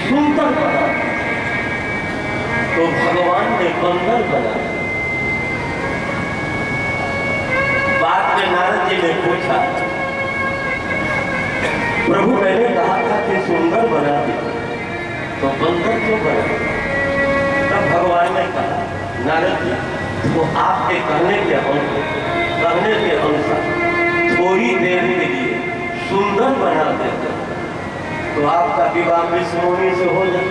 सुंदर बना तो भगवान ने बंदर बना। बाद में नारद जी ने पूछा, प्रभु मैंने कहा था कि सुंदर बना दे तो बंदर क्यों बना? तब भगवान ने कहा, नारद जी तो आपके कहने के अनुसार थोड़ी देर के लिए सुंदर बना देते तो आपका विवाह विष्णुनी से हो जाए,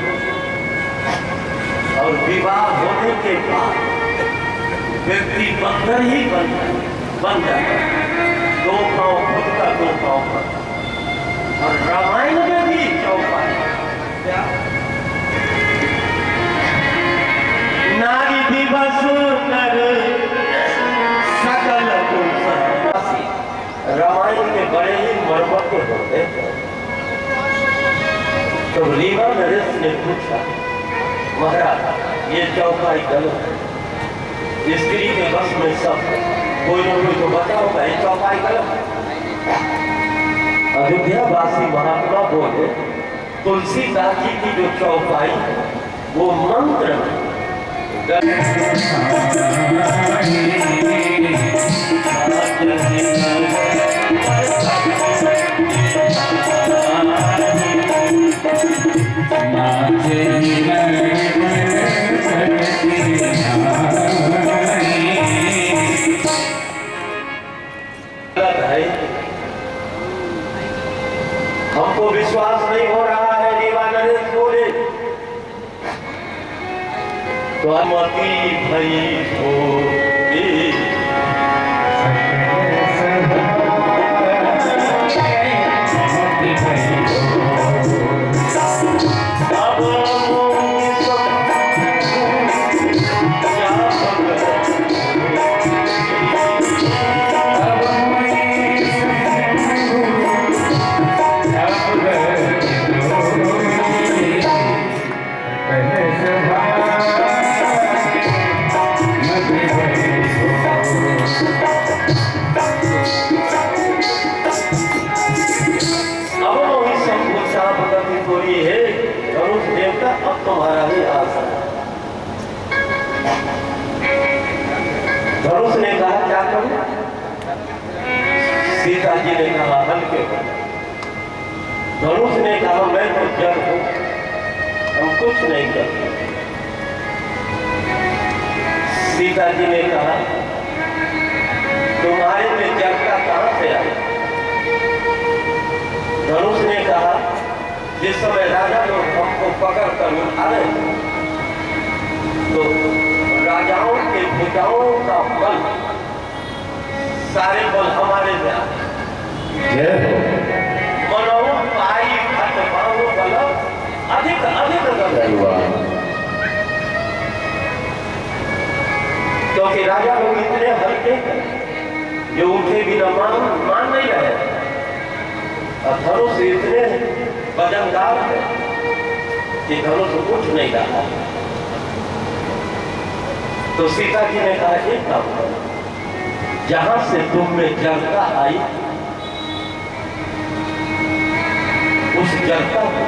और विवाह होने के बाद व्यक्ति बंदर ही बन जाता, दो पांव खुद का दो पांव का। और रामायण में भी चौपाई क्या नारी दिवस नर सकल रामायण के बड़े ही मर्मक होते। तो रीवा नरेश ने पूछा, महाराज ये चौपाई गलत है, स्त्री के बस में सब है, कोई ना कोई तो बताओगा ये चौपाई गलत है। अयोध्यावासी महात्मा बोले, तुलसीदास जी की जो चौपाई है वो मंत्र है। हमको विश्वास नहीं हो रहा है, रीवा नरेश बोले, तो मती भई हो तुम्हारा ही आसन। धनुष ने कहा क्या करूं? सीता जी ने कहा हल्के हो। धनुष ने कहा मैं तो जड़ हूं, हम कुछ नहीं करते। सीता जी ने कहा तुम्हारे में जड़ता कहां से आई? धनुष ने कहा जिस समय राजा लोग हमको पकड़ कर उठा रहे तो राजाओं के भुजाओं का बल सारे बल हमारे में आए। मनो पाई खट बाहु बल अधिक क्योंकि राजा लोग इतने हल्के जो उठे बिना मान नहीं रहे, और धनुष इतने वजनदार है कि धनुष उठ नहीं रहा। तो सीता जी ने कहा एक काम करो, जहां से तुम में जड़ता आई उस जड़ता को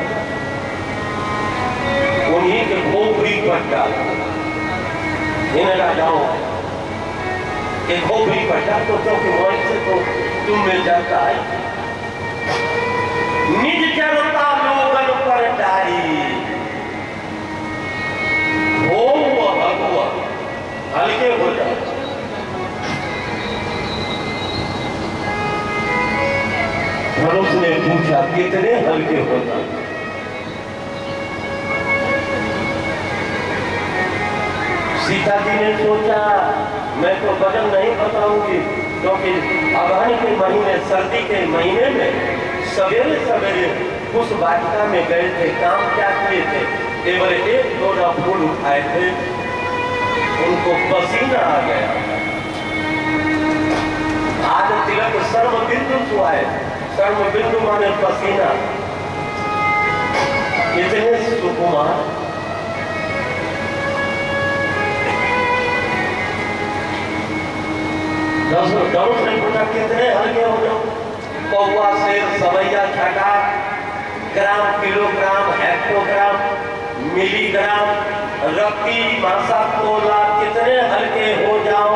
उन्हीं के खोपड़ी पर डाल, इन राजाओं के खोपड़ी पर डाल, तो क्योंकि वहीं से तो तुम में जड़ता आई। निज जड़ता लोगन पर डारी हो भगवा, हल्के हो जाओ। धनुष ने पूछा कितने हल्के हो जाओ? सीता जी ने सोचा मैं तो वजन नहीं बताऊंगी, क्योंकि अगहन के महीने सर्दी के महीने में सवेरे सवेरे उस वाटिका में गए थे, काम क्या किए थे, केवल एक डोरा फूल उठाए थे, उनको पसीना आ गया। आज तिलक सर्व बिंदु सुहाए, सर्व बिंदु माने पसीना, इतने सुकुमार। दस नहीं पूछा कितने हल्के हो जाओ। कौवा, शेर, सवैया, छटा, ग्राम, किलोग्राम, हेक्टोग्राम, मिलीग्राम, रत्ती, मासा, तोला, कितने हल्के हो जाओ।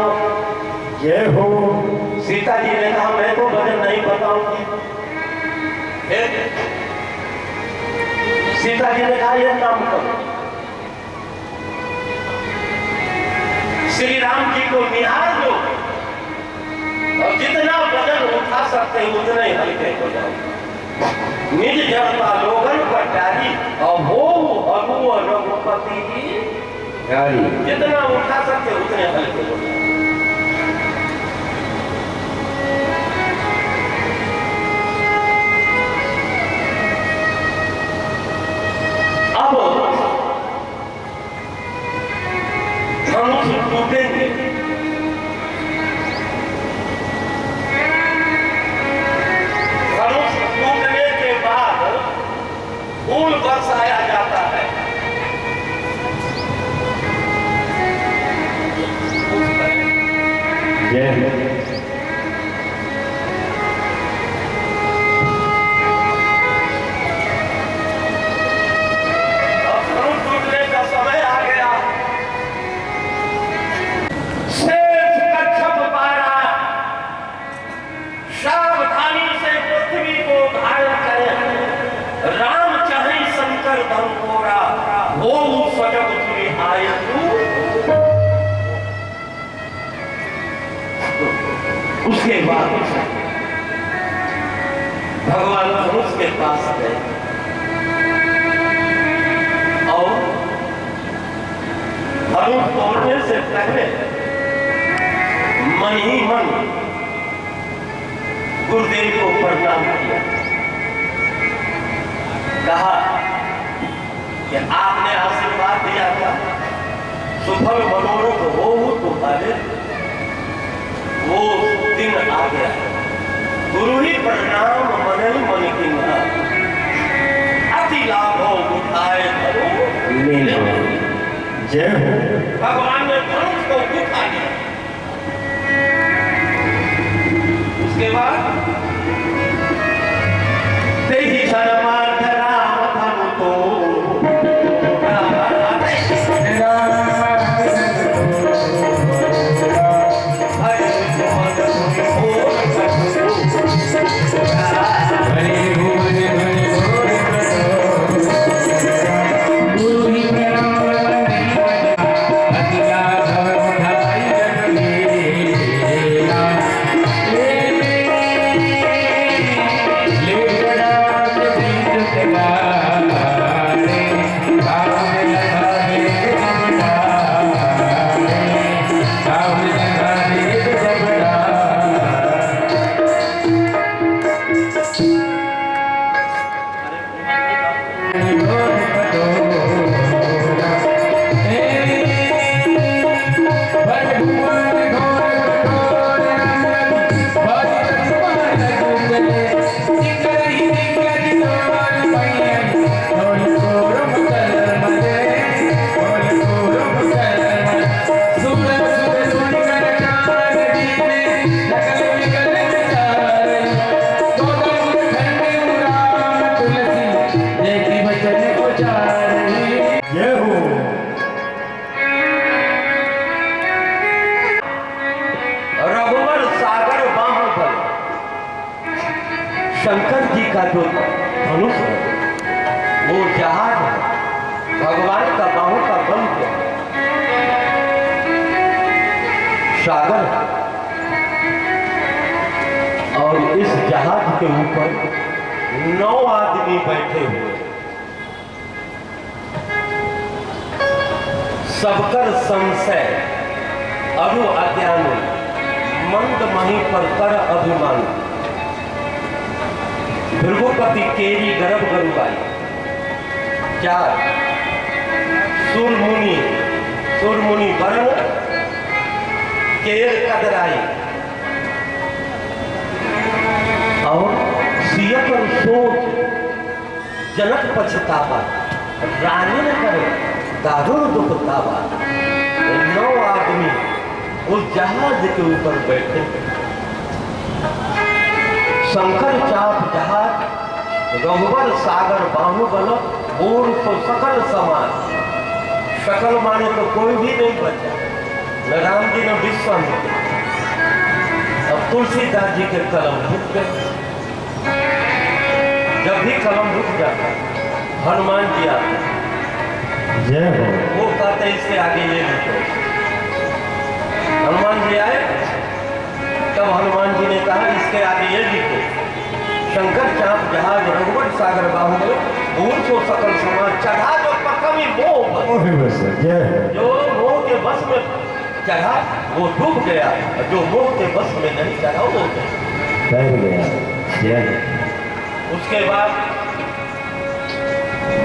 ये हो सीता जी ने कहा मैं तो वजन नहीं बताऊंगी। सीता जी ने कहा यह काम करो। श्री राम जी को निहार दो और जितना वजन उठा सकते हैं उतने हल्के हो जाओ। निज जड़ता लोगन पर डाली और वो अगु रघुपति की गाड़ी। जितना उठा सकते उतने हल्के हो जाओ। अब धनुष टूटेंगे। धनुष टूटने के बाद फूल बरसाया जाता है। उसके बाद भगवान धनुष के पास गए और धनुष तोड़ने से पहले मन ही मन गुरुदेव को प्रणाम किया। कहा कि आपने आशीर्वाद दिया था सुफल मनोरथ हो तुम्हारे, वो दिन आ गया। गुरु ही प्रणाम मन ही मन की अति लाभ उठाए जय हो। भगवान ने धनुष को उठा लिया। उसके बाद तेही शर्मा राम धनु को शंकर जी का जो धनुष है वो जहाज है, भगवान का बाहों का बल है, सागर है। और इस जहाज के ऊपर 9 आदमी बैठे हुए, सबकर संशय अरु अज्ञान मंद मही पर कर अभिमान। भृगुपति केरी गर्भ गरुबाई। 4 सुरमुनि वर्ण केर कदराई। और सियत और सोच जनक पछतावा, रानी न करे दारुण दुख तावा। 9 आदमी उस जहाज के ऊपर बैठे। शंकर चाप जहाज रघुवर सागर बाहुबल बोर तो सकल समाज। सकल माने तो कोई भी नहीं बचा, न राम जी न विश्वामित्र। अब तुलसीदास जी के कलम रुक गए। जब भी कलम रुक जाता हनुमान जी आते, जय हो। वो कहते इसके आगे ये लिखो। हनुमान जी आए, तब हनुमान जी ने कहा इसके आगे ये लिखो, शंकर चाप जहाज रघुवर सागर बाहुबल भूल सो सकल समाज। चढ़ा जो पकमी मोह, जो मोह के बस में चढ़ा वो डूब गया, जो मोह के बस में नहीं चढ़ा वो गया। उसके बाद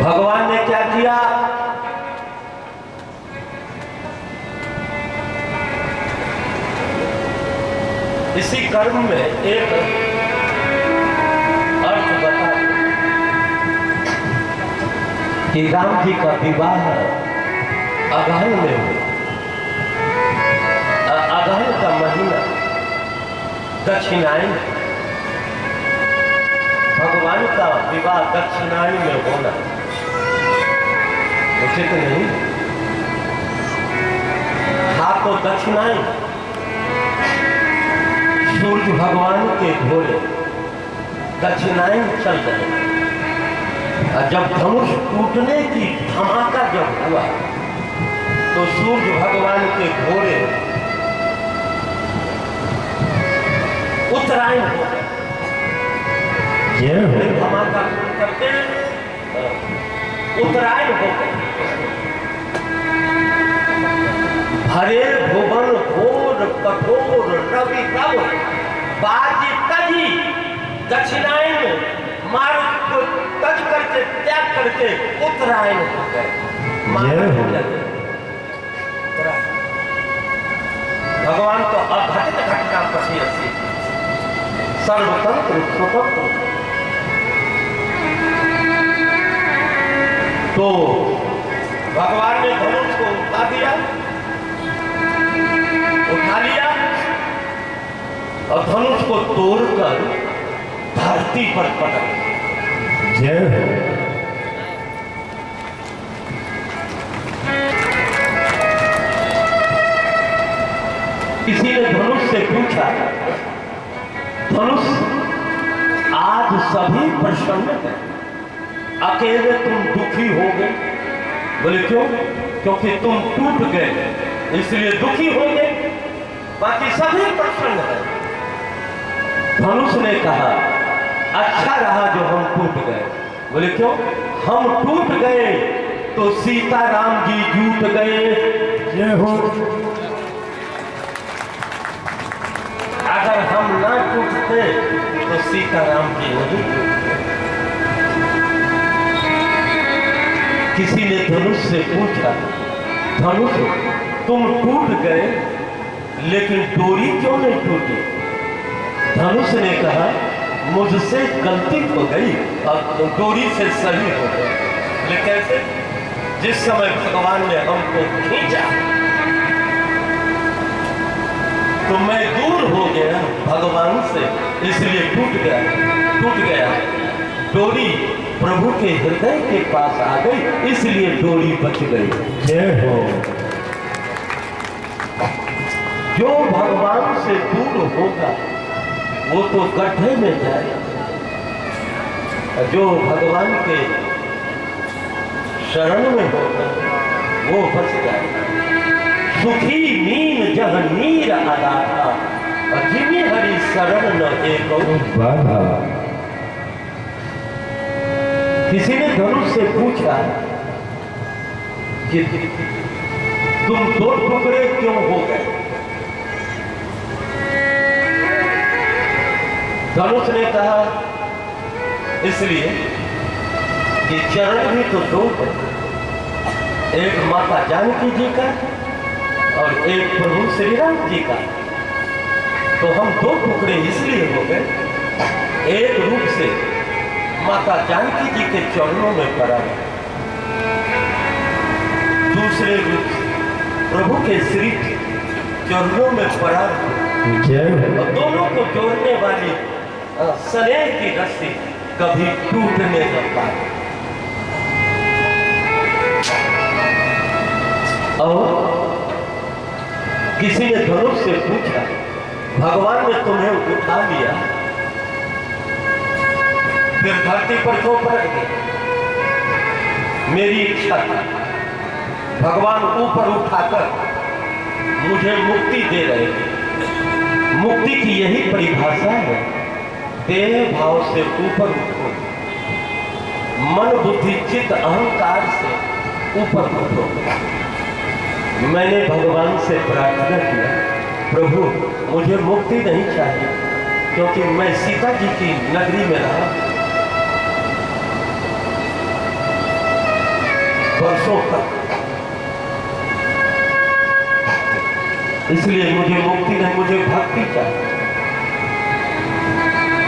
भगवान ने क्या किया? इसी कर्म में एक अर्थ बता कि राम जी का विवाह अगहन में हो। अगहन का महीना दक्षिणायन, भगवान का विवाह दक्षिणायन में होना उचित नहीं। था तो दक्षिणायन, सूर्य भगवान के घोड़े दक्षिणायन चल रहे। और जब धनुष टूटने की धमाका जब हुआ तो सूर्य भगवान के घोड़े उत्तरायण हो गए। धमाका करते उत्तरायण हो गए। हरे भुवन घोर कठोर रवि तब बाजी तजी। दक्षिणायन में मार्ग को तज करके त्याग करके उत्तरायण हो गए। भगवान तो अघटित घटना पसी ऐसी सर्वतंत्र स्वतंत्र। तो भगवान ने धनुष को उठा लिया और धनुष को तोड़कर धरती पर पटक। जय हो। किसी ने धनुष से पूछा, धनुष आज सभी प्रसन्न हैं, अकेले तुम दुखी हो गए। बोले क्यों? क्योंकि तुम टूट गए इसलिए दुखी हो गए, बाकी सभी प्रसन्न हैं। धनुष ने कहा अच्छा रहा जो हम टूट गए। बोले क्यों? हम टूट गए तो सीताराम जी जूट गए। जय हो। अगर हम ना टूटते तो सीताराम जी नहीं टूटते। किसी ने धनुष से पूछा, धनुष तुम टूट गए लेकिन डोरी क्यों नहीं टूटी? धनुष ने कहा मुझसे गलती हो गई और डोरी से सही हो गई। लेकिन कैसे? जिस समय भगवान ने हमको खींचा तो मैं दूर हो गया भगवान से, इसलिए टूट गया। डोरी प्रभु के हृदय के पास आ गई, इसलिए डोरी बच गई। जय हो। जो भगवान से दूर होगा वो तो गड्ढे में जाएगा, जो भगवान के शरण में होगा वो बच जाएगा। सुखी नीन जह नीर अदाता और जिमी हरि शरण न एको बाधा। किसी ने धनुष से पूछा कि तुम दो टुकड़े क्यों हो गए? धनुष ने कहा इसलिए कि चरण भी तो दो है, एक माता जानकी जी का और एक प्रभु श्री राम जी का। तो हम दो टुकड़े इसलिए हो गए, एक रूप से माता जानकी जी के चरणों में पड़ा है, दूसरे रूप से प्रभु के श्री चरणों में पड़ा जय हो और दोनों को जोड़ने वाली स्नेह की रस्सी कभी टूटने न पाए। और किसी ने धनुष से पूछा, भगवान ने तुम्हें उठा लिया फिर धरती पर क्यों पलट गए? मेरी इच्छा थी भगवान ऊपर उठाकर मुझे मुक्ति दे रहे थे। मुक्ति की यही परिभाषा है, देह भाव से ऊपर उठो, मन बुद्धि चित्त अहंकार से ऊपर उठो। मैंने भगवान से प्रार्थना किया, प्रभु मुझे मुक्ति नहीं चाहिए, क्योंकि मैं सीता जी की नगरी में रहा वर्षों तक, इसलिए मुझे मुक्ति नहीं, मुझे भक्ति चाहिए।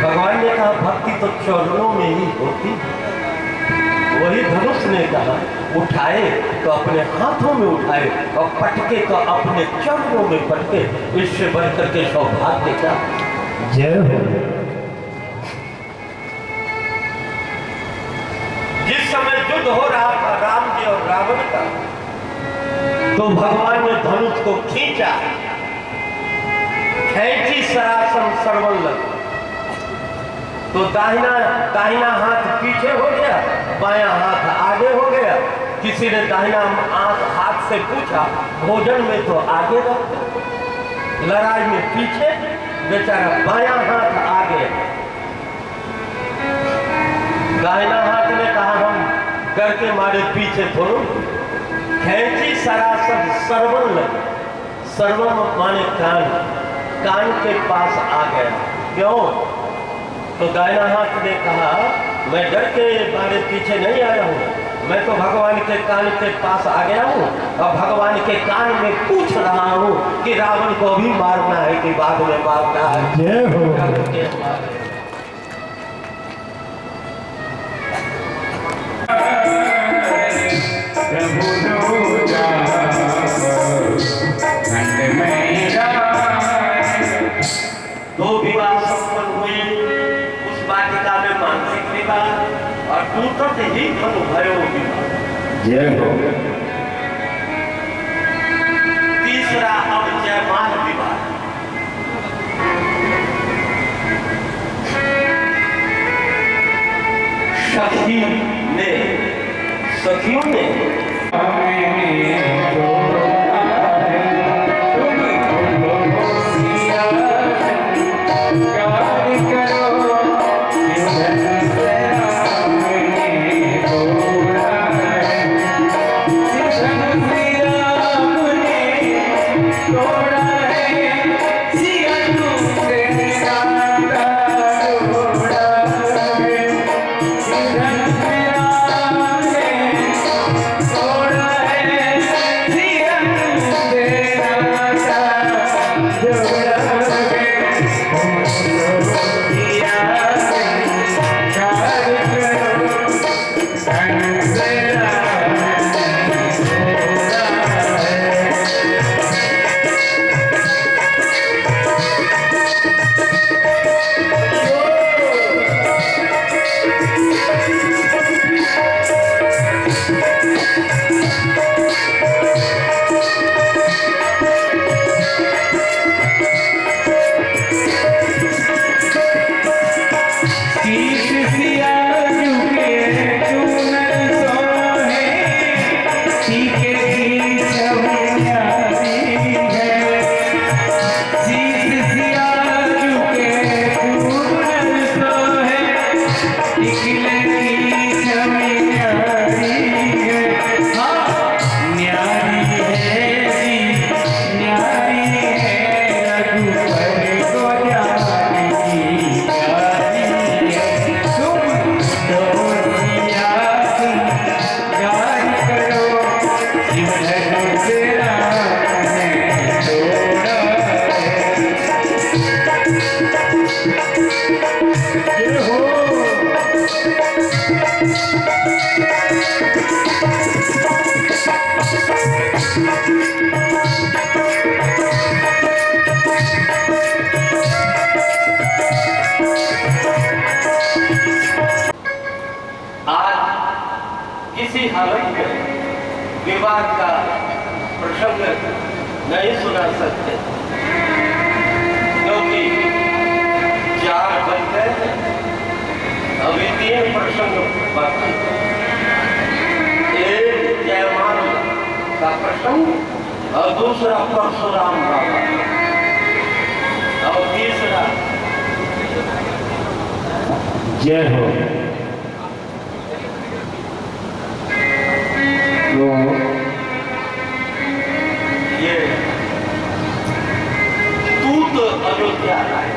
भगवान ने कहा भक्ति तो चरणों में ही होती है। वही धनुष ने कहा उठाए तो अपने हाथों में उठाए और पटके तो अपने चरणों में पटके। इससे बढ़कर के सौभाग्य क्या? जय हो जिस समय युद्ध हो रहा था राम जी और रावण का, तो भगवान ने धनुष को खींचा, खैंची सरासन सर्वल्लभ, तो दाहिना हाथ पीछे हो गया, बायां हाथ आगे हो गया। किसी ने दाहिना हाथ से पूछा, भोजन में तो आगे रहो, लड़ाई में पीछे, बेचारा बायां हाथ आगे। दाहिना हाथ ने कहा हम करके मारे पीछे थोड़ो। खैंची सरासन सर्वल्लभ, सर्वम माने कान, कान के पास आ गया। क्यों? तो दाहिना हाथ ने कहा मैं डर के मारे पीछे नहीं आया हूँ, मैं तो भगवान के कान के पास आ गया हूँ और भगवान के कान में पूछ रहा हूँ कि रावण को भी मारना है कि बाद में मारना है। जय हो दो विवाह संपन्न हुए उस वाटिका में, मानसिक विवाह और टूटत ही धन भयो विवाह। जय हो तीसरा अब जयमाल विवाह। सखियों ने Thank you. विवाह का प्रसंग नहीं सुना सकते, क्योंकि 4 बज गए, अभी 3 प्रसंग बाकी। एक जयमाल का प्रसंग और दूसरा परशुराम बाबा और तीसरा जय हो। तो ये दूत अयोध्या आए।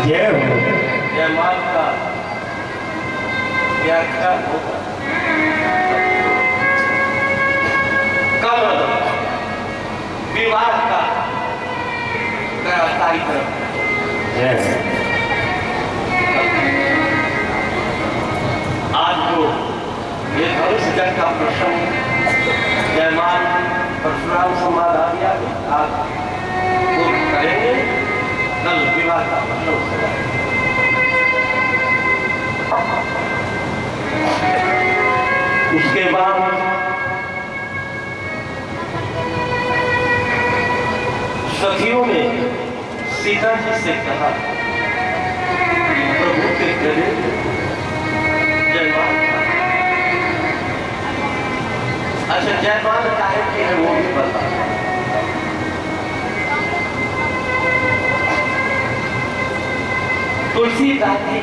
जय हो। जयमाल का व्याख्या होगा। कल विवाह का कार्यक्रम। जय हो। आज जो ये धनुष का प्रसंग जयमाल परशुराम संवाद आ गया, आज वो करेंगे, कल विवाह का प्रसंग होगा। उसके बाद सखियों ने सीता जी से कहा, प्रभु के गले जयमाल। अच्छा, जयमाल काहे के है वो भी बता। तुलसीदास जी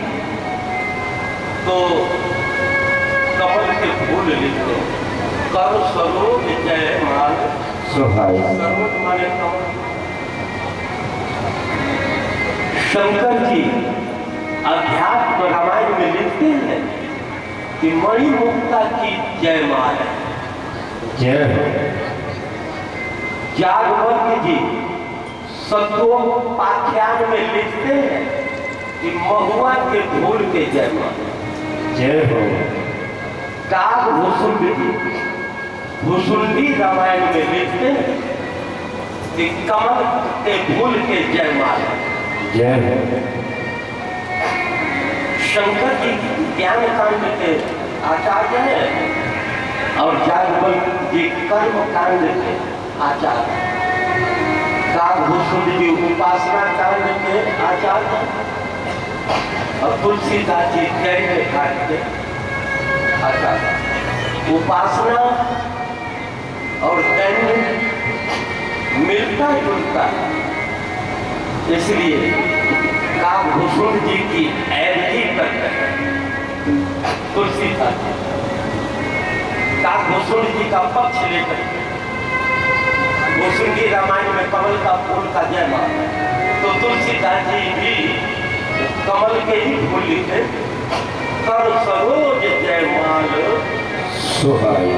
तो कमल के फूल लिखते, कर स्वरूप जयमाल सुहाई। स्वरूप माने कमल। शंकर जी अध्यात्म रामायण में लिखते हैं कि मणिमुक्ता की जयमाल है। जय हो। जागवत जी सत्योपाख्यान में लिखते हैं कि महुआ के फूल के जयमाल। जय हो। काग भुसुंडी जी भुसुंडी रामायण में लिखते हैं कि कमल के फूल के जयमाल। जय हो। शंकर जी ज्ञान कांड के आचार्य हैं और जागवत जी कर्म कांड के आचार्य। काकभूषण जी उपासना कांड के आचार्य और तुलसीदास जी दैन्य कांड के आचार्य। उपासना और दैन्य मिलता जुलता, इसलिए काकभूषण जी की ऐसी करते हैं तुलसीदास जी। काकभूषण जी का पक्ष लेकर भूषुंडी रामायण में कमल का फूल का जयमाल, तो तुलसीदास जी भी कमल के ही फूल लिखे, कर सरोज जयमाल सुहाई।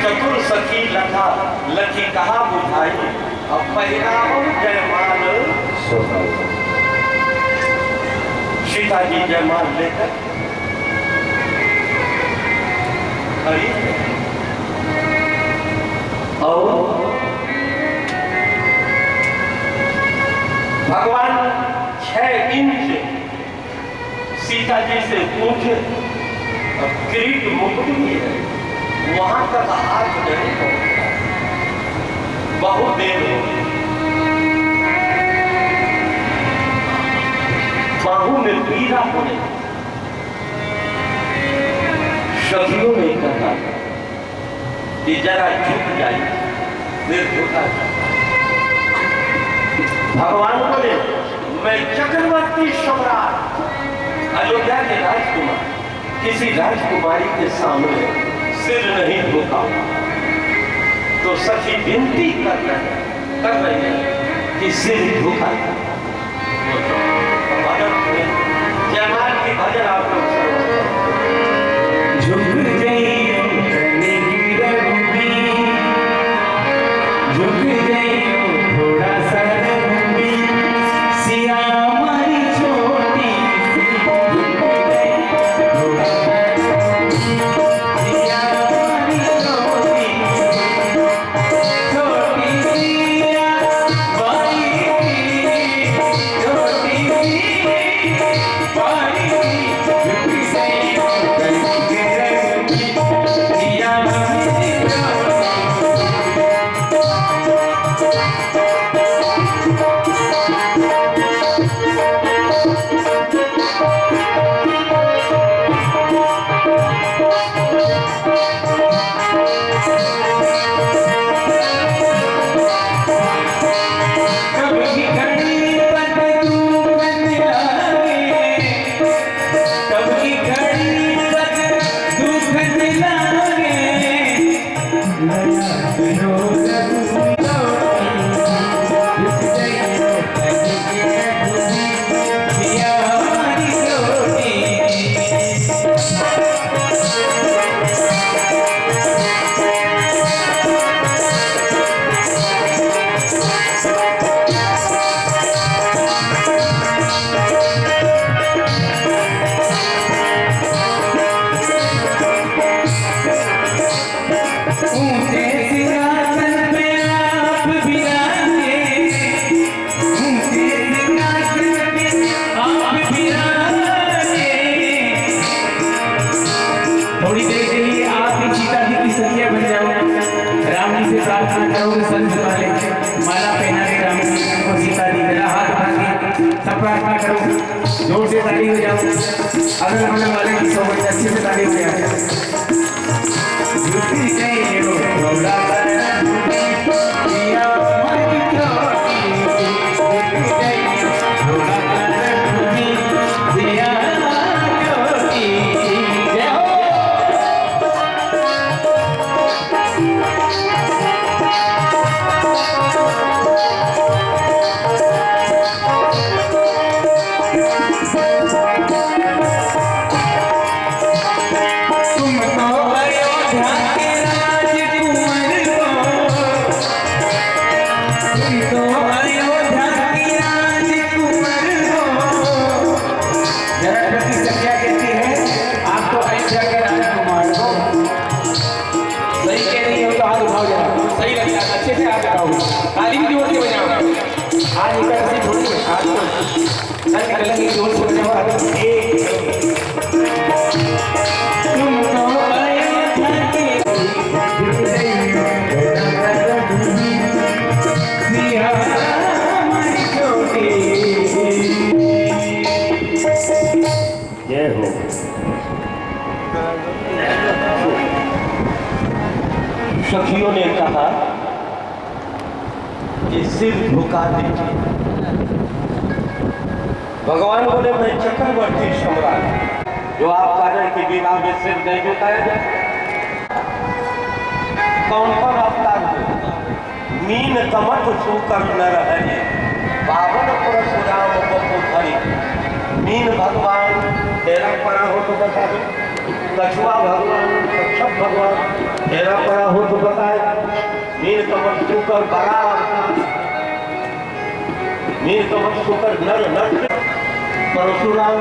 चतुर सखी लखा लखी कहा बुझाई, अब परिणाम जयमाल सुहाई। सीता जी जयमाल लेकर खड़ी और भगवान 6 इंच सीता जी से पूछे, और किरीट मुकुट भी है, वहां तक हाथ नहीं पहुंचा। बहुत देर हो गई, बाहू में पीड़ा होने, सखियों ने कहा कि जरा झुक जाइए, फिर झुका। भगवान बोले, मैं चक्रवर्ती सम्राट अयोध्या के राजकुमार किसी राजकुमारी के सामने सिर नहीं झुका। तो सखी विनती कर रही है कि सिर झुका। जयमाल की भजन आप लोग झुक गई झुक गई थोड़ा सा सिया हमारी छोटी सिया हमारी छोटी प्रार्थना करूं, जोर से ताली हो जाओ। अगल बगल वाले की सब बड़ी अच्छे से ताली हो जाए। झूठी नहीं हो थोड़ा दिया मन की चोटी, झूठी नहीं थोड़ा दिया चोटी। जय हो। सखियों ने कहा कि सिर झुका दीजिए। भगवान बोले मैं चक्रवर्ती सम्राट, जो आप कारण की विवाह में सिर नहीं झुकाया जाए। कौन कौन अवतार हो मीन कमठ सुकर न रहे, पावन परशुराम बपु धरी। मीन भगवान तेरा परा हो तो बता दो, कछुआ भगवान, कच्छप भगवान तेरा परा हो तो बताए। मीन कमठ सुकर बड़ा अवतार, मीन कमठ सुकर नर नर परशुराम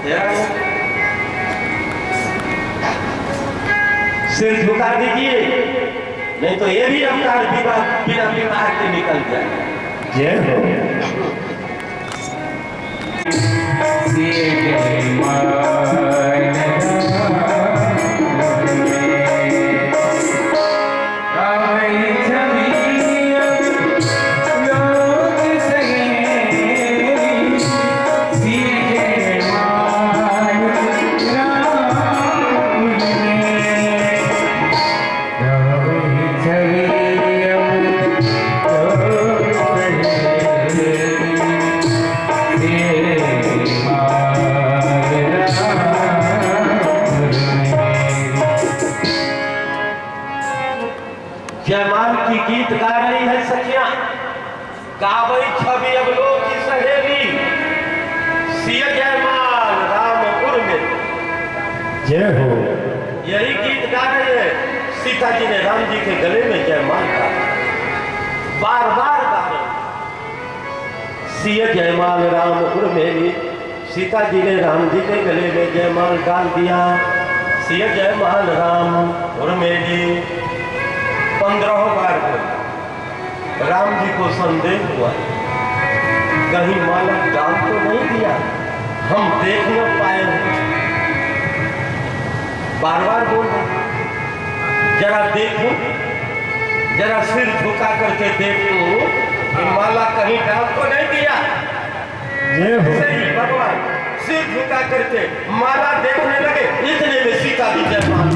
तेरा सिर झुका दीजिए, नहीं तो ये भी अवतार बिना विवाह के निकल जाए। जय हो। जयमाल की गीत गा रही है सखियां, गावई छवि अब लोग की सहेली। सिय जयमाल राम उर में। जय हो। यही गीत गा रहे हैं। सीता जी ने राम जी के गले में जयमाल गा, बार बार गा रहे। सिय जयमाल राम उर मेरी, सीता जी ने राम जी के गले में जयमाल डाल दिया। सिय जयमाल राम उर मेरी। 15 बार बोला। राम जी को संदेह हुआ, कहीं माला डाल तो नहीं दिया, हम देख न पाए। बार बार बोल रहे, जरा देखो, जरा सिर झुका करके देखो कि माला कहीं डाल तो नहीं दिया। सही भगवान सिर झुका करके माला देखने लगे, इतने में सीता जी जयमाल।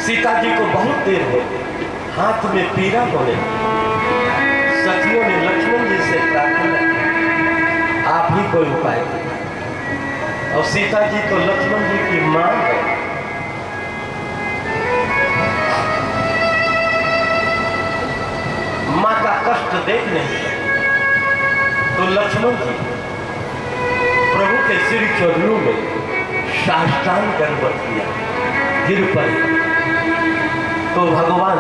सीता जी को बहुत देर हो गई, हाथ में पीड़ा होने। सखियों ने लक्ष्मण जी से प्रार्थना की, आप ही कोई उपाय करें। और सीता जी तो लक्ष्मण जी की मां है। मां का कष्ट देख नहीं तो लक्ष्मण जी प्रभु के सिर चरणों में साष्टांग दंडवत किया, गिर पड़े। तो भगवान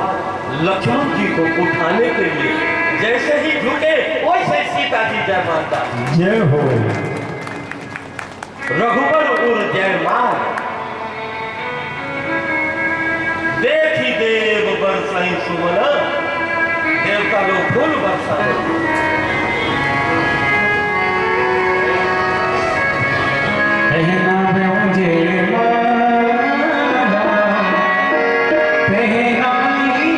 लक्ष्मण जी को उठाने के लिए जैसे ही झुके, वैसे सीता जी जयमाल डाली। जय हो। रघुवर उर जयमाल, देखी देव बरसाई सुमन। देवता लोग फूल बरसाए। मुझे माला पहनाई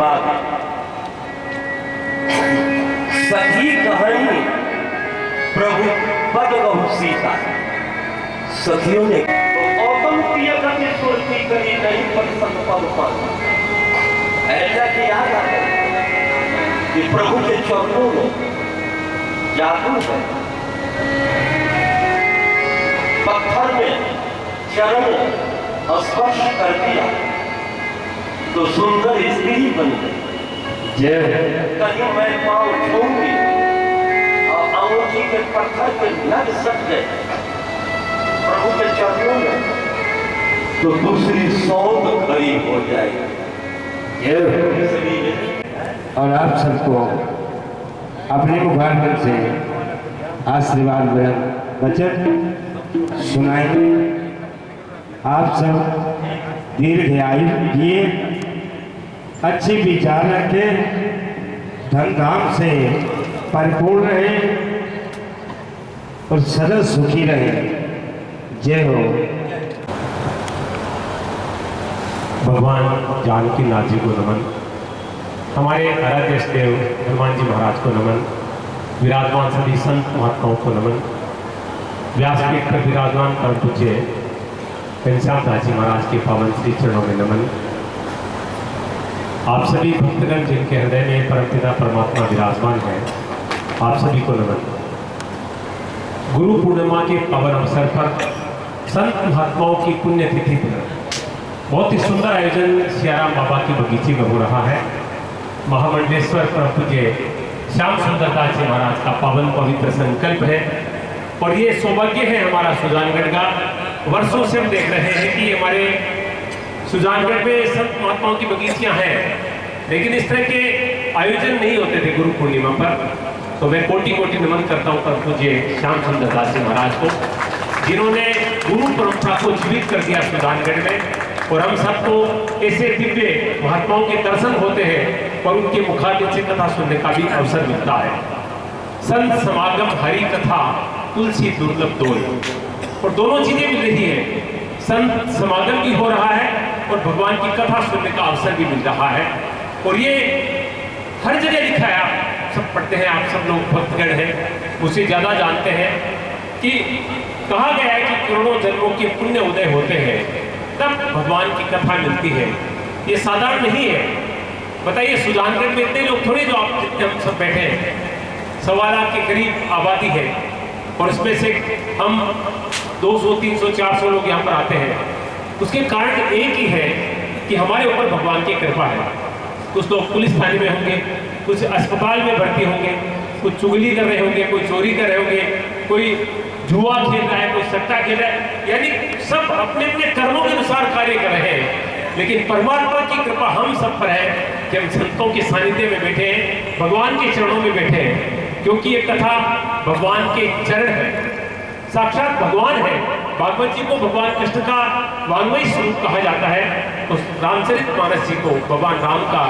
बाद सखी कहानी प्रभु पद बहु सीता। सखियों ने तो औतम प्रिय करके सोचती करी नहीं पद पद पाना। ऐसा कि याद आता कि प्रभु के चरणों में जादू है, पत्थर में चरण स्पर्श कर दिया तो सुंदर स्त्री बन गई। कहीं मैं पाँव छूंगी और अंगूठी के पत्थर पे लग सक गए प्रभु के चरणों में तो दूसरी सौत खड़ी हो जाएगी। और आप सबको अपने मुखारबिंद से आशीर्वाद वचन सुनाएंगे। आप सब दीर्घायु जिए, अच्छे विचार रखें, धन धाम से परिपूर्ण रहे और सदा सुखी रहे। जय हो। भगवान जानकी नाथ जी को नमन। हमारे आराध्य देव हनुमान जी महाराज को नमन। विराजमान सभी संत महात्माओं को नमन। व्यासपीठ पर विराजमान परम पूज्य घनश्याम दास जी महाराज के पावन श्री चरणों में नमन। आप सभी भक्तगण जिनके हृदय में परमपिता परमात्मा विराजमान है, आप सभी को नमन। गुरु पूर्णिमा के पावन अवसर पर संत महात्माओं की पुण्यतिथि पर बहुत ही सुंदर आयोजन सियाराम बाबा के बगीचे में हो रहा है। महामंडलेश्वर परम पूज्य श्याम सुंदर दास जी महाराज का पावन पवित्र संकल्प है और ये सौभाग्य है हमारा सुजानगढ़ का। वर्षों से हम देख रहे हैं कि हमारे सुजानगढ़ में संत महात्माओं की बगीचियां हैं, लेकिन इस तरह के आयोजन नहीं होते थे गुरु पूर्णिमा पर। तो मैं कोटि कोटि नमन करता हूँ परम पूज्य श्याम सुंदर दास जी महाराज को, जिन्होंने गुरु परंपरा को जीवित कर दिया सुजानगढ़ में। और हम सबको ऐसे दिव्य महात्माओं के दर्शन होते हैं और उनके मुखारबिंद से कथा सुनने का भी अवसर मिलता है। संत समागम हरि कथा तुलसी दुर्लभ दोल, और दोनों चीजें मिल रही है। संत समागम भी हो रहा है और भगवान की कथा सुनने का अवसर भी मिल रहा है। और ये हर जगह लिखा है, आप सब पढ़ते हैं, आप सब लोग भक्तगण हैं, मुझसे ज्यादा जानते हैं कि कहा गया है कि करोड़ों जन्मों के पुण्य उदय होते हैं तब भगवान की कथा मिलती है। ये साधारण नहीं है। बताइए सुजानगढ़ में इतने लोग थोड़े जो आप जितने हम सब बैठे हैं, 1.25 लाख के करीब आबादी है और इसमें से हम 200, 300, 400 लोग यहाँ पर आते हैं। उसके कारण एक ही है कि हमारे ऊपर भगवान की कृपा है। कुछ लोग पुलिस थाने में होंगे, कुछ अस्पताल में भर्ती होंगे, कुछ चुगली कर रहे होंगे, कोई चोरी कर रहे होंगे, कोई जुआ खेल रहा है, कोई सट्टा खेल रहा है, यानी सब अपने अपने कर्मों के अनुसार कार्य कर रहे हैं। लेकिन परमात्मा की कृपा हम सब पर है कि हम संतों के सानिध्य में बैठे हैं, भगवान के चरणों में बैठे हैं, क्योंकि ये कथा भगवान के चरण है, साक्षात भगवान है। भागवत जी को भगवान कृष्ण का वांग्मय स्वरूप कहा जाता है, तो रामचरितमानस जी को भगवान राम का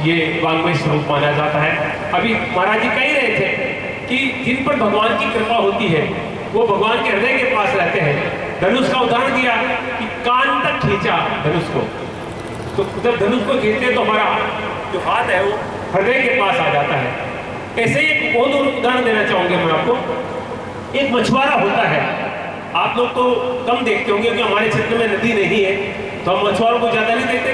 ये वांग्मय स्वरूप माना जाता है। अभी महाराज जी कह ही रहे थे कि जिन पर भगवान की कृपा होती है वो भगवान के हृदय के पास रहते हैं। धनुष का उदाहरण दिया कि कान तक खींचा धनुष को, तो जब धनुष को खींचते तो हमारा जो हाथ है वो हृदय के पास आ जाता है। ऐसे ही एक बहुत उदाहरण देना चाहूंगा मैं आपको। एक मछुआरा होता है, आप लोग तो कम देखते होंगे क्योंकि हमारे क्षेत्र में नदी नहीं है, तो हम मछुआरों को ज्यादा नहीं देखते।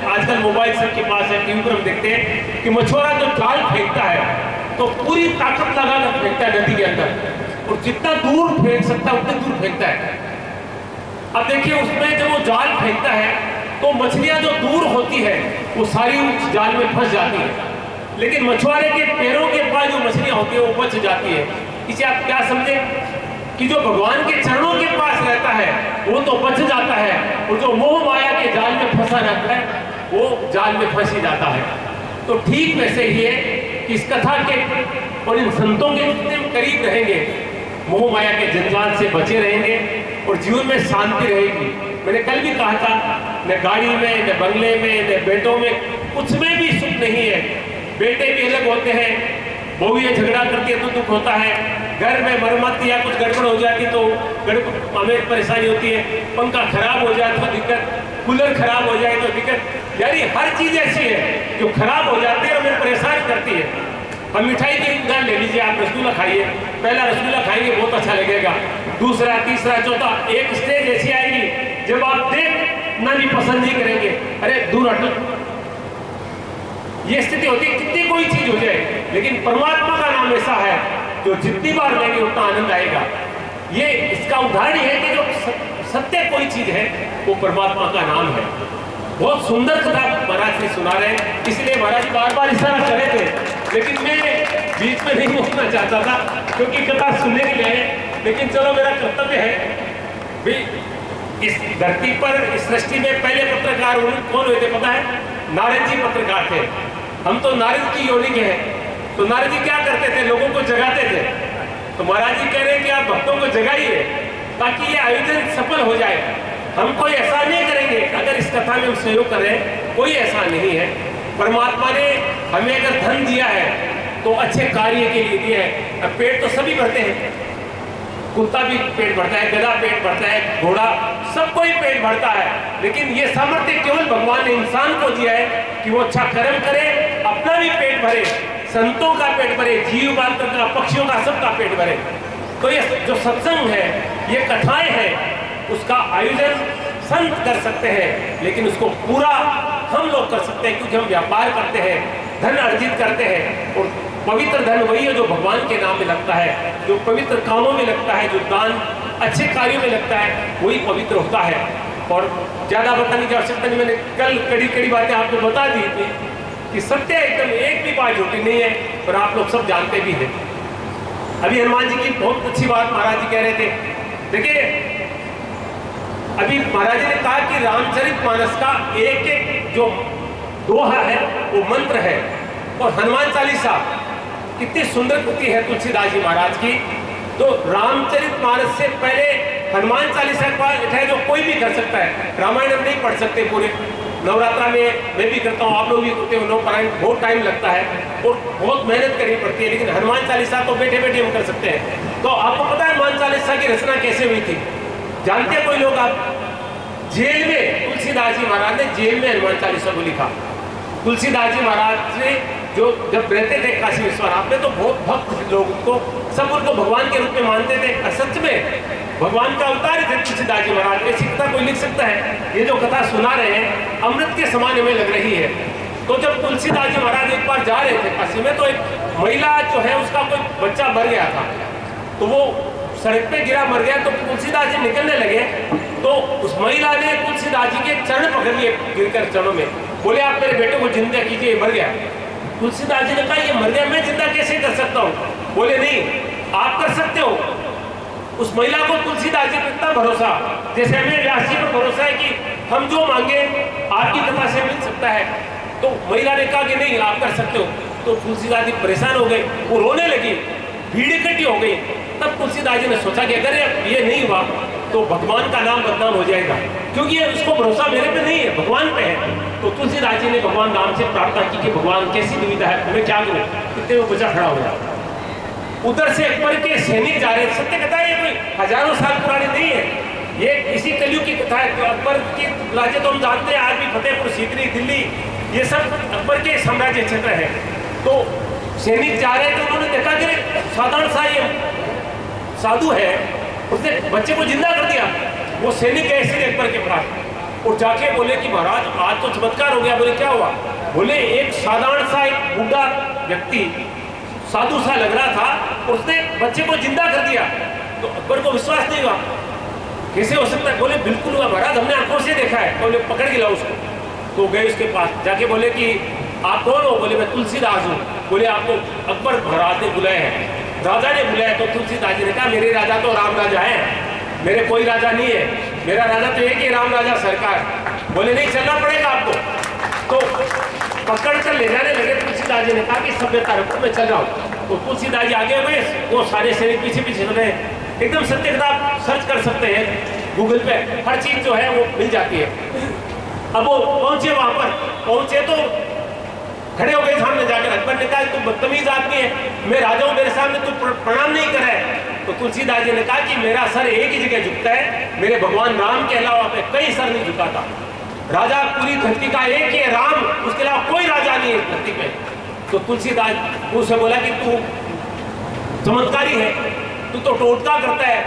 आजकल मोबाइल सबके पास है, टीवी पर हम देखते हैं कि मछुआरा जो जाल फेंकता है तो पूरी ताकत लगाकर फेंकता है नदी के अंदर, और जितना दूर फेंक सकता है उतनी दूर फेंकता है। अब देखिए उसमें जब वो जाल फेंकता है तो मछलियां जो दूर होती है वो सारी उस जाल में फंस जाती है, लेकिन मछुआरे के पैरों के पास जो मछलियां होती है वो बच जाती है। इसे आप क्या समझे कि जो भगवान के चरणों के पास रहता है वो तो बच जाता है, और जो मोह माया के जाल में फंसा रहता है वो जाल में फंस ही जाता है। तो ठीक वैसे ही है कि इस कथा के और इन संतों के जितने करीब रहेंगे, मोह माया के जंजाल से बचे रहेंगे और जीवन में शांति रहेगी। मैंने कल भी कहा था, न गाड़ी में, न बंगले में, न बेटों में, कुछ में भी सुख नहीं है। बेटे भी अलग होते हैं, बहुएं झगड़ा करती है तो दुख होता है, घर में मरम्मत या कुछ गड़बड़ हो जाती तो हमें परेशानी होती है, पंखा खराब हो जाए तो दिक्कत, कूलर खराब हो जाए तो दिक्कत। यानी हर चीज ऐसी है जो खराब हो जाती है और हमें परेशान करती है। हम मिठाई की उदाहरण ले लीजिए, आप रसगुल्ला खाइए, पहला रसगुल्ला खाएंगे बहुत अच्छा लगेगा, दूसरा तीसरा चौथा, एक स्टेज ऐसी आएगी जब आप देखना भी पसंद नहीं करेंगे, अरे दूर हटो। ये स्थिति होती है, कितनी कोई चीज हो जाए, लेकिन परमात्मा का नाम ऐसा है जो जितनी बार लेंगे उतना आनंद आएगा। ये इसका उदाहरण है कि जो सत्य कोई चीज है वो परमात्मा का नाम है। बहुत सुंदर कथा महाराज जी सुना रहे हैं, इसलिए महाराज जी बार बार इशारा कर रहे थे, लेकिन मैं बीच में नहीं बोलना चाहता था क्योंकि कथा सुनने के लिए, लेकिन चलो मेरा कर्तव्य है भाई। इस धरती पर इस सृष्टि में पहले पत्रकार कौन हुए थे पता है? नारद जी पत्रकार थे। हम तो नारद की योनि के हैं। तो नारद जी क्या करते थे? लोगों को जगाते थे। तो महाराज जी कह रहे हैं कि आप भक्तों को जगाइए ताकि ये आयोजन सफल हो जाए। हम कोई ऐसा नहीं करेंगे अगर इस कथा में हम सहयोग करें, कोई ऐसा नहीं है। परमात्मा ने हमें अगर धन दिया है तो अच्छे कार्य के लिए दिया है। अब पेट तो सभी भरते हैं, कुत्ता भी पेट भरता है, गधा पेट भरता है, घोड़ा, सब कोई पेट भरता है, लेकिन ये सामर्थ्य केवल भगवान ने इंसान को दिया है कि वो अच्छा कर्म करे, अपना भी पेट भरे, संतों का पेट भरे, जीव मात्र का, पक्षियों का, सबका पेट भरे। तो ये जो सत्संग है, ये कथाएं हैं, उसका आयोजन संत कर सकते हैं, लेकिन उसको पूरा हम लोग कर सकते हैं क्योंकि हम व्यापार करते हैं, धन अर्जित करते हैं। और पवित्र धन वही है जो भगवान के नाम में लगता है, जो पवित्र कामों में लगता है, जो दान अच्छे कार्यों में लगता है, वही पवित्र होता है। और ज़्यादा बताने की आवश्यकता नहीं, मैंने कल कड़ी कड़ी बातें आपको बता दी थी कि सत्य एकदम एक भी बात झूठी नहीं है, और आप लोग सब जानते भी हैं। अभी हनुमान जी की बहुत अच्छी बात महाराज जी कह रहे थे। देखिए, अभी महाराज जी ने कहा कि रामचरितमानस का एक एक जो दोहा है वो मंत्र है, और हनुमान चालीसा कितनी सुंदर कृति है तुलसीदास जी महाराज की। तो रामचरितमानस से पहले हनुमान चालीसा का है जो कोई भी कर सकता है। रामायण हम नहीं पढ़ सकते पूरे, नवरात्रा में मैं भी करता हूँ, आप लोग भी करते हो, नवपारायण बहुत टाइम लगता है और बहुत मेहनत करनी पड़ती है, लेकिन हनुमान चालीसा तो बैठे बैठे हम कर सकते हैं। तो आपको पता है हनुमान चालीसा की रचना कैसे हुई थी? जानते हैं कोई लोग? आप जेल में तुलसीदास जी महाराज ने जेल में हनुमान चालीसा को लिखा। तुलसीदास जी महाराज से जो जब रहते थे काशी विश्वनाथ में, तो बहुत भक्त लोग उनको, सब उनको भगवान के रूप में मानते थे, और सच में भगवान का अवतार थे तुलसीदास जी महाराज। ऐसी कथा कोई लिख सकता है? ये जो कथा सुना रहे हैं अमृत के समान हमें लग रही है। तो जब तुलसीदास जी महाराज एक बार जा रहे थे काशी में, तो एक महिला जो है उसका कोई बच्चा मर गया था, तो वो सड़क पे गिरा, मर गया। तो तुलसीदास जी निकलने लगे, तो उस महिला ने तुलसीदास जी के चरण पकड़ लिए गिरकर चरणों में, बोले आप मेरे बेटे को जिंदा कीजिए, मर गया। तुलसीदास जी ने कहा ये मर गया, मैं जिंदा कैसे कर सकता हूँ? बोले नहीं, आप कर सकते हो। उस महिला को तुलसीदास जी पर इतना भरोसा, जैसे हमें व्यास जी पर भरोसा है कि हम जो मांगे आपकी कृपा से मिल सकता है। तो महिला ने कहा कि नहीं, आप कर सकते हो। तो तुलसीदास जी परेशान हो गए, वो रोने लगी, भीड़ इकट्ठी हो गई। तब तुलसीदास जी ने सोचा कि अगर ये नहीं हुआ तो भगवान का नाम बदनाम हो जाएगा, क्योंकि ये उसको भरोसा मेरे पे नहीं है, भगवान पे है। तो तुलसीदास जी ने भगवान राम से प्रार्थना की कि भगवान कैसी दुविधा है, मैं क्या करूं? इतने वो बच्चा खड़ा हो गया। उधर से अकबर के सैनिक जा रहे, सत्य कथा है, कोई हजारों साल पुरानी नहीं है, ये इसी कलयुग की कथा है। तो अकबर के राज्य तो हम जानते हैं, आज भी फतेहपुर सीकरी, दिल्ली, ये सब अकबर के साम्राज्य क्षेत्र है। तो सैनिक जा रहे थे, उन्होंने देखा कि साधारण सा ये साधु है, उसने बच्चे को जिंदा कर दिया। वो सैनिक गए सीधे अकबर के पास और जाके बोले कि महाराज आज तो चमत्कार हो गया। बोले क्या हुआ? बोले एक साधारण सा एक बूढ़ा व्यक्ति साधु सा लग रहा था, उसने बच्चे को जिंदा कर दिया। तो अकबर को विश्वास नहीं हुआ, कैसे हो सकता है? बोले बिल्कुल हुआ महाराज, हमने आंखों से देखा है। बोले पकड़ के लाओ उसको। तो गए उसके पास, जाके बोले कि आप कौन हो? बोले मैं तुलसीदास हूँ। बोले आपको अकबर महाराज ने बुलाया है, राजा ने बुलाया। तो तुलसीदास जी ने कहा मेरे राजा तो राम राजा है, मेरे कोई राजा नहीं है, मेरा राजा तो एक ही राम राजा सरकार। बोले नहीं, चलना पड़ेगा आपको। तो पकड़ कर ले जाने लगे। तुलसीदास जी ने कहा कि सभ्यता रखो, मैं चल रहा हूँ। तो तुलसीदास जी आगे हुए, वो सारे सैनिक पीछे पीछे चल रहे हैं। एकदम सत्य कथा आप सर्च कर सकते हैं गूगल पे, हर चीज जो है वो मिल जाती है। अब वो पहुंचे, वहां पर पहुंचे तो खड़े हो गए सामने जाकर। अकबर ने कहा तू बदतमीज आदमी है, मैं राजा हूं, मेरे सामने तू प्रणाम नहीं कर रहा है। तो तुलसीदास जी ने कहा कि मेरा सर एक ही जगह झुकता है, मेरे भगवान राम के अलावा मैं कहीं सर नहीं झुकाता। राजा पूरी धरती का एक ही है, राम, उसके अलावा कोई राजा नहीं है धरती पे। तो तुलसीदास उससे बोला कि तू चमत्कारी है, तू तो टोटका करता है।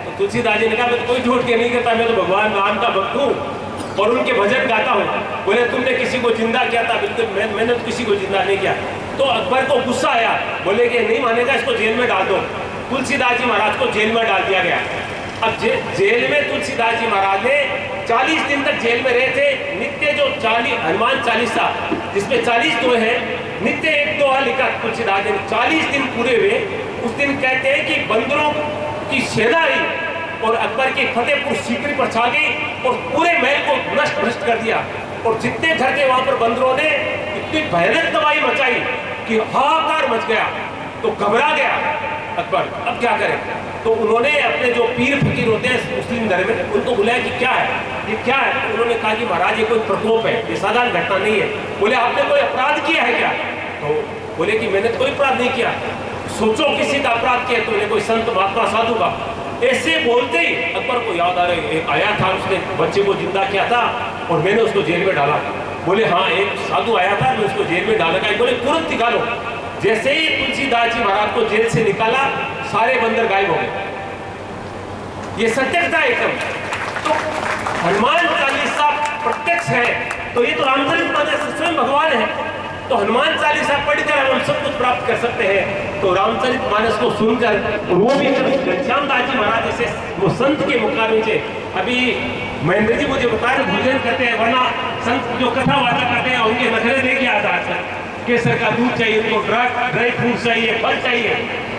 तो तुलसीदास जी ने कहा मैं तो कोई झूठ के नहीं करता, मैं तो भगवान राम का भक्त हूँ और उनके भजन गाता हूँ। बोले तुमने किसी को जिंदा किया था? बिल्कुल मैंने तो किसी को जिंदा नहीं किया। तो अकबर को गुस्सा आया, बोले कि नहीं मानेगा, इसको जेल में डाल दो। तुलसीदास जी महाराज को जेल में डाल दिया गया। अब जेल में तुलसीदास जी महाराज ने 40 दिन तक जेल में रहे थे। नित्य जो 40 हनुमान चालीसा जिसमें 40 दोहे हैं, नित्य एक दोहा लिखा तुलसीदास जी ने। 40 दिन पूरे हुए। उस दिन कहते हैं कि बंदरों की सेना आई और अकबर की फतेहपुर सीकरी पर छा गई और पूरे महल को नष्ट भ्रष्ट कर दिया। और जितने घर थे वहां पर बंदरों ने इतनी भयानक तबाही मचाई कि हाहाकार मच गया। तो घबरा गया अकबर, अब क्या करें? तो उन्होंने अपने जो पीर फकीर होते हैं मुस्लिम धर्म में, उनको बुलाया कि क्या है, ये क्या है? तो उन्होंने कहा कि महाराज ये कोई प्रकोप है, ये साधारण घटना नहीं है। बोले आपने कोई अपराध किया है क्या? तो बोले कि मैंने कोई अपराध नहीं किया। सोचो किसी का अपराध किया, तो कोई संत महात्मा साधु का। ऐसे बोलते ही अकबर को याद आ रहे आया था, उसने बच्चे को जिंदा किया था और मैंने उसको जेल में डाला। बोले हाँ, एक साधु आया था, मैं उसको जेल में डाला। बोले तुरंत निकालो। जैसे ही तुलसीदास जी महाराज को जेल से निकाला, सारे बंदर गायब हो गए। ये सत्य था एकदम। तो हनुमान चालीसा प्रत्यक्ष है, तो ये तो रामचरितमानस स्वयं भगवान है। तो हनुमान चालीसा पढ़कर हम सब कुछ प्राप्त कर सकते हैं। तो रामचरितमानस को सुनकर, और वो भी घनश्याम दास जी महाराज जैसे वो संत के मुकाबले से। अभी महेंद्र जी मुझे बता रहे भोजन करते हैं, वरना संत जो कथा वार्ता करते हैं उनके नखरे देखिए आधार केसर का दूध चाहिए, उनको ड्राई फ्रूट चाहिए, फल चाहिए।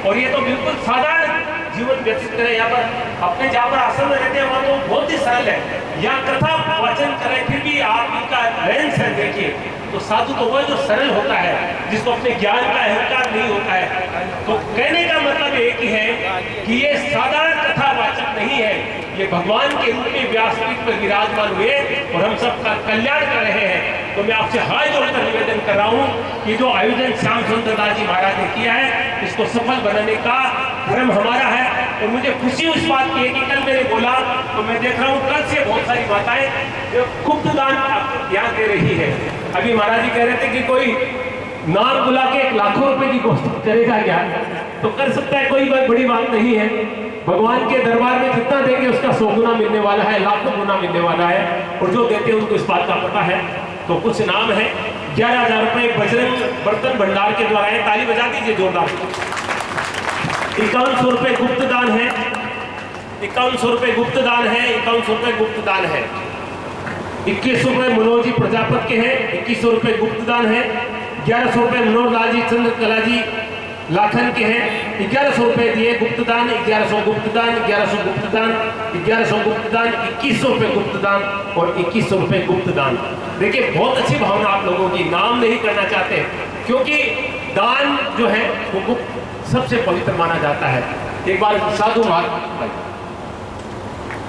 और ये तो बिल्कुल साधारण जीवन व्यतीत करें। यहाँ पर अपने जहाँ पर आश्रम में रहते हैं वहाँ तो बहुत ही सरल है। यहाँ कथा वाचन करें, फिर भी आप इनका रहन सहन देखिए। तो साधु तो वह जो सरल होता है, जिसको अपने ज्ञान का अहंकार नहीं होता है। तो कहने का मतलब एक ही है कि ये साधारण कथा वाचक नहीं है, ये भगवान के रूप में व्यासपीठ पर विराजमान हुए और हम सबका कल्याण कर रहे हैं। तो मैं आपसे हाथ जोड़कर निवेदन कर रहा हूँ कि जो आयोजन श्याम सुंदर दास जी महाराज ने किया है, इसको सफल बनाने का धर्म हमारा है। और मुझे खुशी उस बात की है कि कल मैंने बोला, तो मैं देख रहा हूँ कल से बहुत सारी माताएं गुप्त दान ध्यान दे रही है। अभी महाराज जी कह रहे थे कि कोई नाम बुला के 1 लाखों रुपए की कोशिश करेगा क्या? तो कर सकता है, कोई बड़ी बात नहीं है। भगवान के दरबार में जितना देंगे उसका 100 गुना मिलने वाला है, लाखों गुना मिलने वाला है। और जो देते हैं उनको इस बात का पता है। तो कुछ नाम है। 11,000 रुपए बजरंग बर्तन भंडार के द्वारा है, ताली बजा दीजिए जोरदार। 5100 रुपए गुप्त दान है, 5100 रुपए गुप्त दान है, 5100 रुपए गुप्त दान है। 2100 रुपए मनोज जी प्रजापत के हैं, 2100 रुपए गुप्त दान है। 1100 रुपए मनोहर लाल जी चंद्रकला जी लाखन के हैं, 1100 रुपए दिए गुप्त दान। 1100 गुप्त दान, 1100 गुप्त दान, 1100 गुप्त दान, 2100 रुपए गुप्त दान और 2100 रुपए गुप्त दान। देखिए बहुत अच्छी भावना आप लोगों की, नाम नहीं करना चाहते क्योंकि दान जो है वो गुप्त सबसे पवित्र माना जाता है। एक बार साधु महात्मा,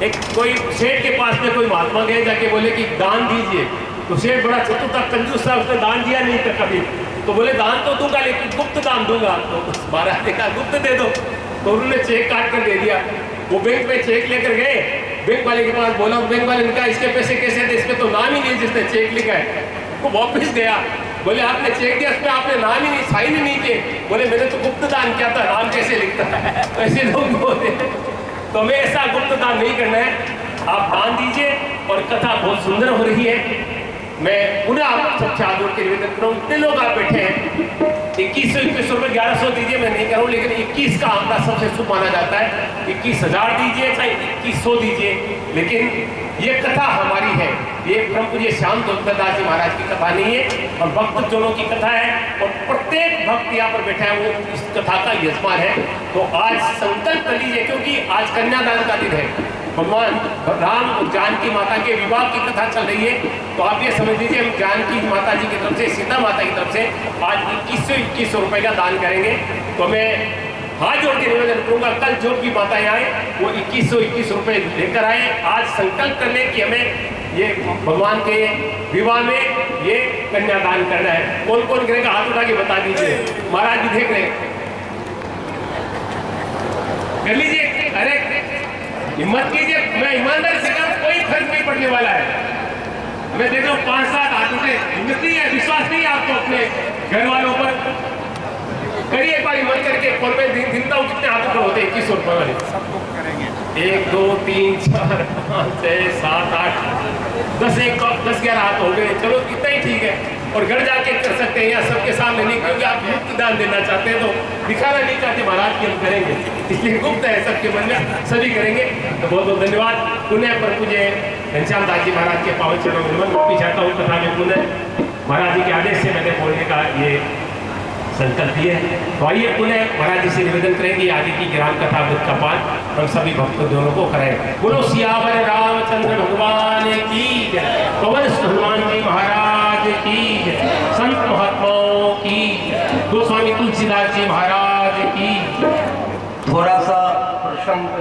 एक कोई सेठ के पास में कोई महात्मा गए, जाके बोले कि दान दीजिए। तो सेठ बड़ा चतुर था, कंजूस था, उसने दान दिया नहीं था कभी। तो बोले दान तो दूंगा लेकिन गुप्त दान दूंगा। तो महाराज ने कहा गुप्त दे दो। तो उन्होंने चेक काट कर दे दिया। वो बैंक में चेक लेकर गए, बैंक वाले के पास बोला, बैंक वाले ने कहा इसके पैसे कैसे थे, इसमें तो नाम ही नहीं जिसने चेक लिखा है। वो वापिस गया, बोले आपने चेक दिया, इसमें आपने नाम ही नहीं, साइन ही नहीं किए। बोले मैंने तो गुप्त दान किया था, नाम कैसे लिखता है? ऐसे लोग बोलते। तो हमें ऐसा गुप्त दान नहीं करना है। आप दान दीजिए। और कथा बहुत सुंदर हो रही है। मैं पुनः आप सबसे हाथ जोड़ के निवेदन कर रहा हूँ, इतने लोग आप बैठे हैं, 2100 रुपये 1100 दीजिए, मैं नहीं कर रहा हूँ, लेकिन 21 का आंकड़ा सबसे शुभ माना जाता है। 21,000 दीजिए चाहे 2100 दीजिए, लेकिन ये कथा हमारी है। ये परम पूज्य श्याम सुंदर दास जी महाराज की कथा नहीं है, और भक्त जनों की कथा है। और प्रत्येक भक्त यहाँ पर बैठा है वो इस कथा का यजमान है। तो आज संकल्प कर लीजिए, क्योंकि आज कन्यादान का दिन है। भगवान राम और जानकी माता के विवाह की कथा चल रही है। तो आप ये समझ लीजिए, हम जानकी माता जी की तरफ से, सीता माता की तरफ से आज 2100 रुपये का दान करेंगे। तो मैं हाथ जोड़ के निवेदन करूंगा, कल जो भी माताएं आए वो 2100 रुपये लेकर आए। आज संकल्प कर लें कि हमें ये भगवान के विवाह में ये कन्यादान करना है। कौन कौन करेगा हाथ उठा के बता दीजिए। महाराज भी देख रहे, कर लीजिए। अरे हिम्मत कीजिए, मैं ईमानदारी से कहूं, कोई फर्क नहीं पड़ने वाला है। मैं देख रहा हूँ 5-7 हाथ उठे, हिम्मत नहीं है, विश्वास नहीं है आपको अपने घर वालों पर। करिए एक बार हिम्मत करके, और मैं गिनता हूँ कितने हाथ ऊपर होते हैं 2100 रुपये वाले। 1 2 3 4 5 6 7 8 10 11 हाथ हो गए। चलो इतना ही ठीक है। और घर जाके कर सकते हैं, या सबके सामने नहीं, क्योंकि आप मुफ्त दान देना चाहते हैं तो दिखाना नहीं चाहते महाराज की हम करेंगे, इसलिए गुप्त है सबके मन में, सभी करेंगे। तो बहुत बहुत धन्यवाद। पुण्य पर मुझे घनश्याम दास जी महाराज के पावन चरणों में नमन। मैं चाहता हूँ कथा में पुण्य महाराज जी के आदेश से मैंने बोलने का ये संकल्प दिए। तो आइए पुनः महाराज जी से निवेदन करेंगे आगे की ग्राम कथा अमृत का पाठ हम सभी भक्तों दोनों को कराएं। बोलो सियावर रामचंद्र भगवान की जय, पवन हनुमान जी महाराज की जय, संत महात्माओं की जय, गोस्वामी तुलसीदास जी महाराज की। थोड़ा सा प्रसंग